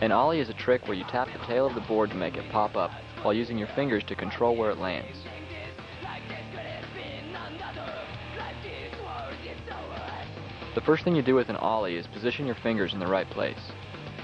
An ollie is a trick where you tap the tail of the board to make it pop up while using your fingers to control where it lands. The first thing you do with an ollie is position your fingers in the right place.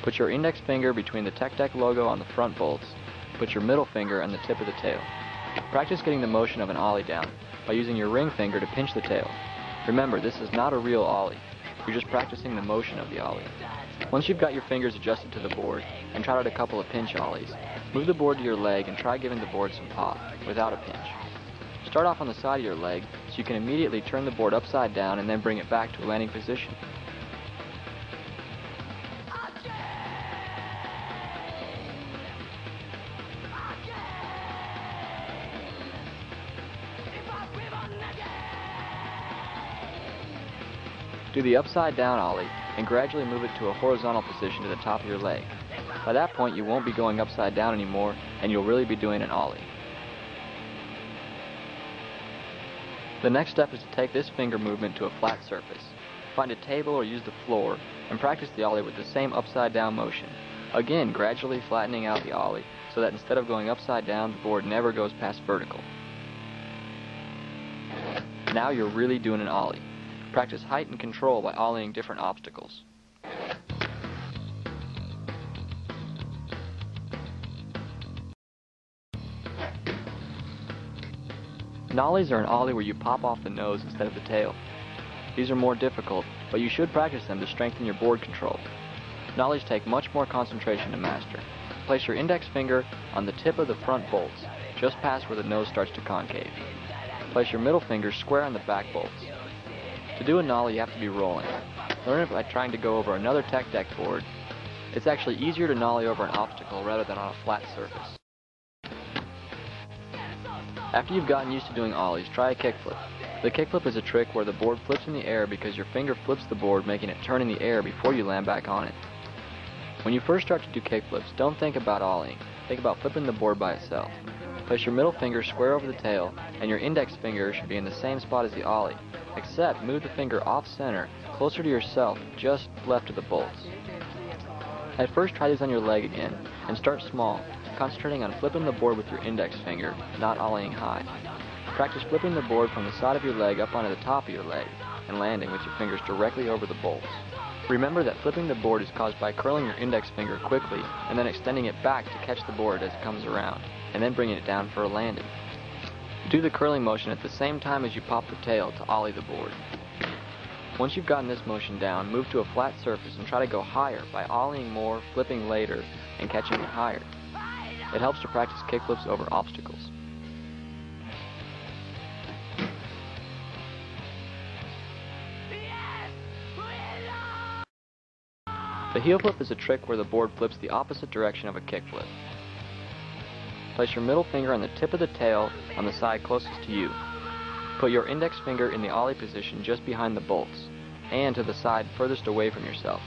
Put your index finger between the Tech Deck logo on the front bolts. Put your middle finger on the tip of the tail. Practice getting the motion of an ollie down by using your ring finger to pinch the tail. Remember, this is not a real ollie. You're just practicing the motion of the ollie. Once you've got your fingers adjusted to the board and tried out a couple of pinch ollies, move the board to your leg and try giving the board some pop without a pinch. Start off on the side of your leg so you can immediately turn the board upside down and then bring it back to a landing position. Do the upside down ollie and gradually move it to a horizontal position to the top of your leg. By that point you won't be going upside down anymore and you'll really be doing an ollie. The next step is to take this finger movement to a flat surface. Find a table or use the floor and practice the ollie with the same upside down motion. Again, gradually flattening out the ollie so that instead of going upside down, the board never goes past vertical. Now you're really doing an ollie. Practice height and control by ollieing different obstacles. Nollies are an ollie where you pop off the nose instead of the tail. These are more difficult, but you should practice them to strengthen your board control. Nollies take much more concentration to master. Place your index finger on the tip of the front bolts, just past where the nose starts to concave. Place your middle finger square on the back bolts. To do a nollie, you have to be rolling. Learn it by trying to go over another Tech Deck board. It's actually easier to nollie over an obstacle rather than on a flat surface. After you've gotten used to doing ollies, try a kickflip. The kickflip is a trick where the board flips in the air because your finger flips the board, making it turn in the air before you land back on it. When you first start to do kickflips, don't think about ollieing. Think about flipping the board by itself. Place your middle finger square over the tail, and your index finger should be in the same spot as the ollie, except move the finger off-center, closer to yourself, just left of the bolts. At first, try these on your leg again, and start small, concentrating on flipping the board with your index finger, not ollieing high. Practice flipping the board from the side of your leg up onto the top of your leg, and landing with your fingers directly over the bolts. Remember that flipping the board is caused by curling your index finger quickly, and then extending it back to catch the board as it comes around, and then bringing it down for a landing. Do the curling motion at the same time as you pop the tail to ollie the board. Once you've gotten this motion down, move to a flat surface and try to go higher by ollieing more, flipping later, and catching it higher. It helps to practice kickflips over obstacles. The heel flip is a trick where the board flips the opposite direction of a kickflip. Place your middle finger on the tip of the tail on the side closest to you. Put your index finger in the ollie position just behind the bolts, and to the side furthest away from yourself,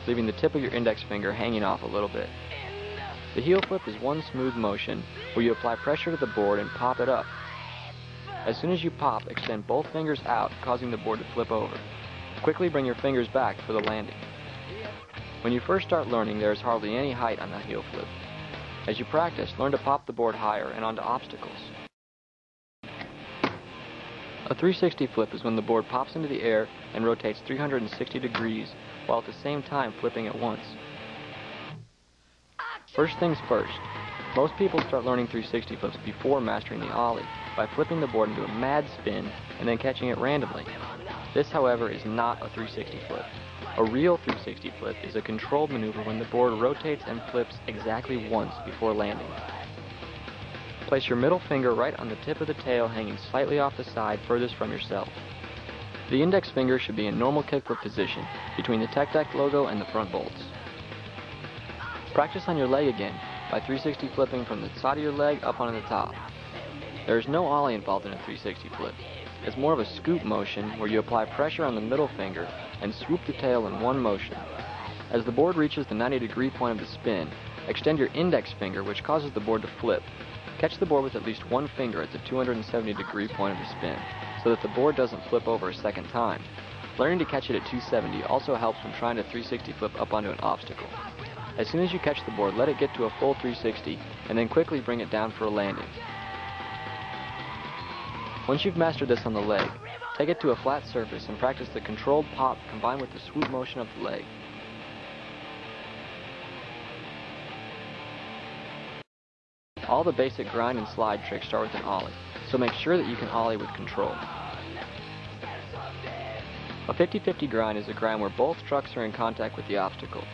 leaving the tip of your index finger hanging off a little bit. The heel flip is one smooth motion where you apply pressure to the board and pop it up. As soon as you pop, extend both fingers out, causing the board to flip over. Quickly bring your fingers back for the landing. When you first start learning, there is hardly any height on the heel flip. As you practice, learn to pop the board higher and onto obstacles. A 360 flip is when the board pops into the air and rotates 360 degrees while at the same time flipping at once. First things first, most people start learning 360 flips before mastering the ollie by flipping the board into a mad spin and then catching it randomly. This, however, is not a 360 flip. A real 360 flip is a controlled maneuver when the board rotates and flips exactly once before landing. Place your middle finger right on the tip of the tail, hanging slightly off the side furthest from yourself. The index finger should be in normal kickflip position between the Tech Deck logo and the front bolts. Practice on your leg again by 360 flipping from the side of your leg up onto the top. There is no ollie involved in a 360 flip. It's more of a scoop motion where you apply pressure on the middle finger and swoop the tail in one motion. As the board reaches the 90-degree point of the spin, extend your index finger, which causes the board to flip. Catch the board with at least one finger at the 270-degree point of the spin, so that the board doesn't flip over a second time. Learning to catch it at 270 also helps when trying to 360 flip up onto an obstacle. As soon as you catch the board, let it get to a full 360, and then quickly bring it down for a landing. Once you've mastered this on the leg, take it to a flat surface and practice the controlled pop combined with the swoop motion of the leg. All the basic grind and slide tricks start with an ollie, so make sure that you can ollie with control. A 50-50 grind is a grind where both trucks are in contact with the obstacle.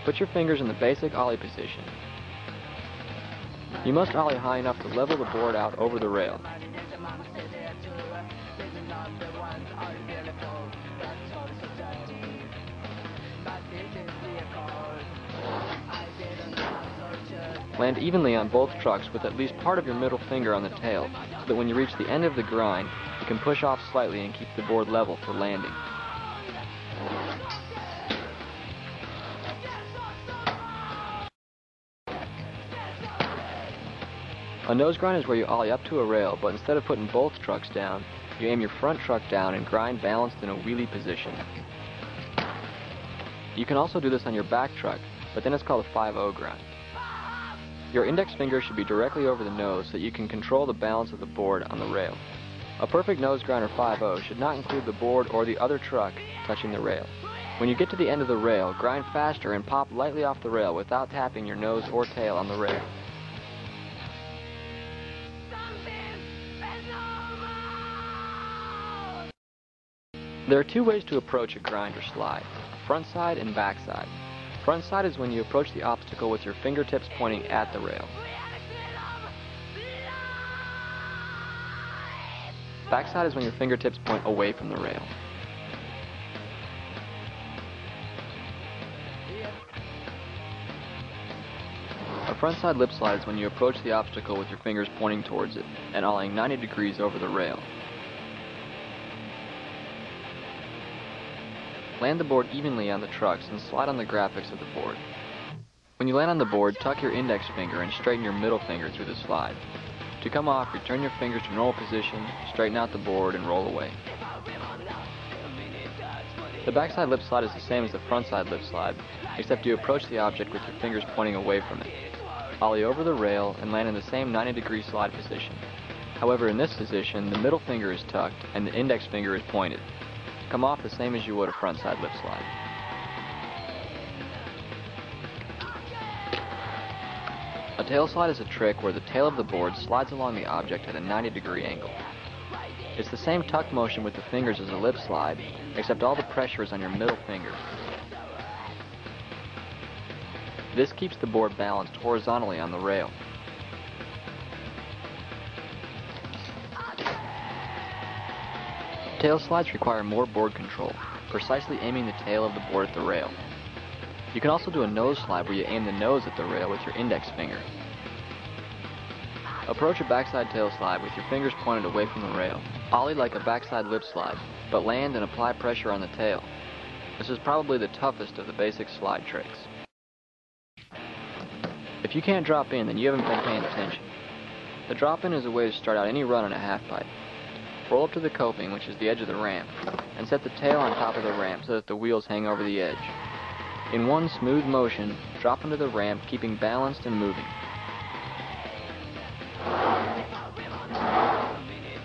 Put your fingers in the basic ollie position. You must ollie high enough to level the board out over the rail. Land evenly on both trucks with at least part of your middle finger on the tail, so that when you reach the end of the grind, you can push off slightly and keep the board level for landing. A nose grind is where you ollie up to a rail, but instead of putting both trucks down, you aim your front truck down and grind balanced in a wheelie position. You can also do this on your back truck, but then it's called a 5-0 grind. Your index finger should be directly over the nose so that you can control the balance of the board on the rail. A perfect nose grind or 5-0 should not include the board or the other truck touching the rail. When you get to the end of the rail, grind faster and pop lightly off the rail without tapping your nose or tail on the rail. There are two ways to approach a grind or slide, front side and back side. Front side is when you approach the obstacle with your fingertips pointing at the rail. Back side is when your fingertips point away from the rail. A front side lip slide is when you approach the obstacle with your fingers pointing towards it and ollieing 90 degrees over the rail. Land the board evenly on the trucks and slide on the graphics of the board. When you land on the board, tuck your index finger and straighten your middle finger through the slide. To come off, return your fingers to normal position, straighten out the board, and roll away. The backside lip slide is the same as the frontside lip slide, except you approach the object with your fingers pointing away from it. Ollie over the rail and land in the same 90-degree slide position. However, in this position, the middle finger is tucked and the index finger is pointed. Come off the same as you would a frontside lip slide. A tail slide is a trick where the tail of the board slides along the object at a 90-degree angle. It's the same tuck motion with the fingers as a lip slide, except all the pressure is on your middle finger. This keeps the board balanced horizontally on the rail. Tail slides require more board control, precisely aiming the tail of the board at the rail. You can also do a nose slide where you aim the nose at the rail with your index finger. Approach a backside tail slide with your fingers pointed away from the rail. Ollie like a backside lip slide, but land and apply pressure on the tail. This is probably the toughest of the basic slide tricks. If you can't drop in, then you haven't been paying attention. The drop in is a way to start out any run on a half pipe. Roll up to the coping, which is the edge of the ramp, and set the tail on top of the ramp so that the wheels hang over the edge. In one smooth motion, drop into the ramp, keeping balanced and moving.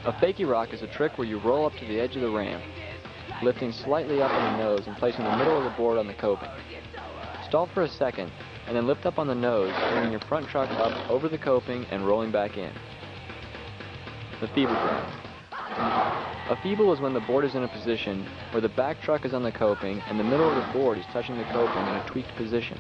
A fakie rock is a trick where you roll up to the edge of the ramp, lifting slightly up on the nose and placing the middle of the board on the coping. Stall for a second, and then lift up on the nose, bringing your front truck up over the coping and rolling back in. The feeble grind. A feeble is when the board is in a position where the back truck is on the coping and the middle of the board is touching the coping in a tweaked position.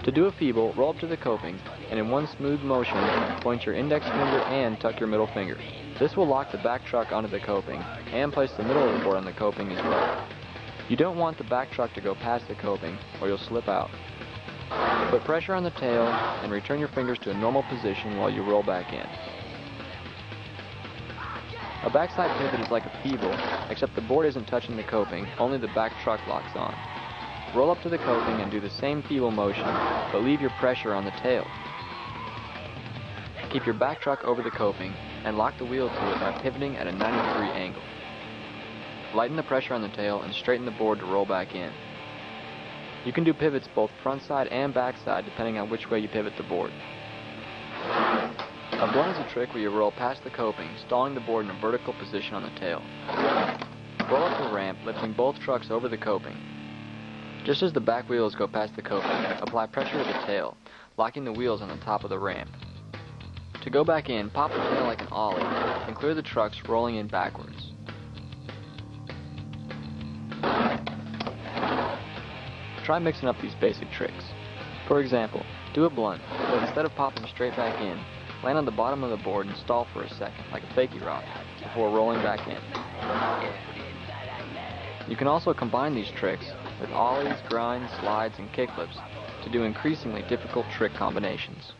To do a feeble, roll up to the coping and in one smooth motion, point your index finger and tuck your middle finger. This will lock the back truck onto the coping and place the middle of the board on the coping as well. You don't want the back truck to go past the coping or you'll slip out. Put pressure on the tail and return your fingers to a normal position while you roll back in. A backside pivot is like a feeble, except the board isn't touching the coping, only the back truck locks on. Roll up to the coping and do the same feeble motion, but leave your pressure on the tail. Keep your back truck over the coping and lock the wheel to it by pivoting at a 90-degree angle. Lighten the pressure on the tail and straighten the board to roll back in. You can do pivots both front side and back side depending on which way you pivot the board. A blunt is a trick where you roll past the coping, stalling the board in a vertical position on the tail. Roll up the ramp, lifting both trucks over the coping. Just as the back wheels go past the coping, apply pressure to the tail, locking the wheels on the top of the ramp. To go back in, pop the tail like an ollie, and clear the trucks rolling in backwards. Try mixing up these basic tricks. For example, do a blunt, but instead of popping straight back in, land on the bottom of the board and stall for a second, like a fakie rock, before rolling back in. You can also combine these tricks with ollies, grinds, slides, and kickflips to do increasingly difficult trick combinations.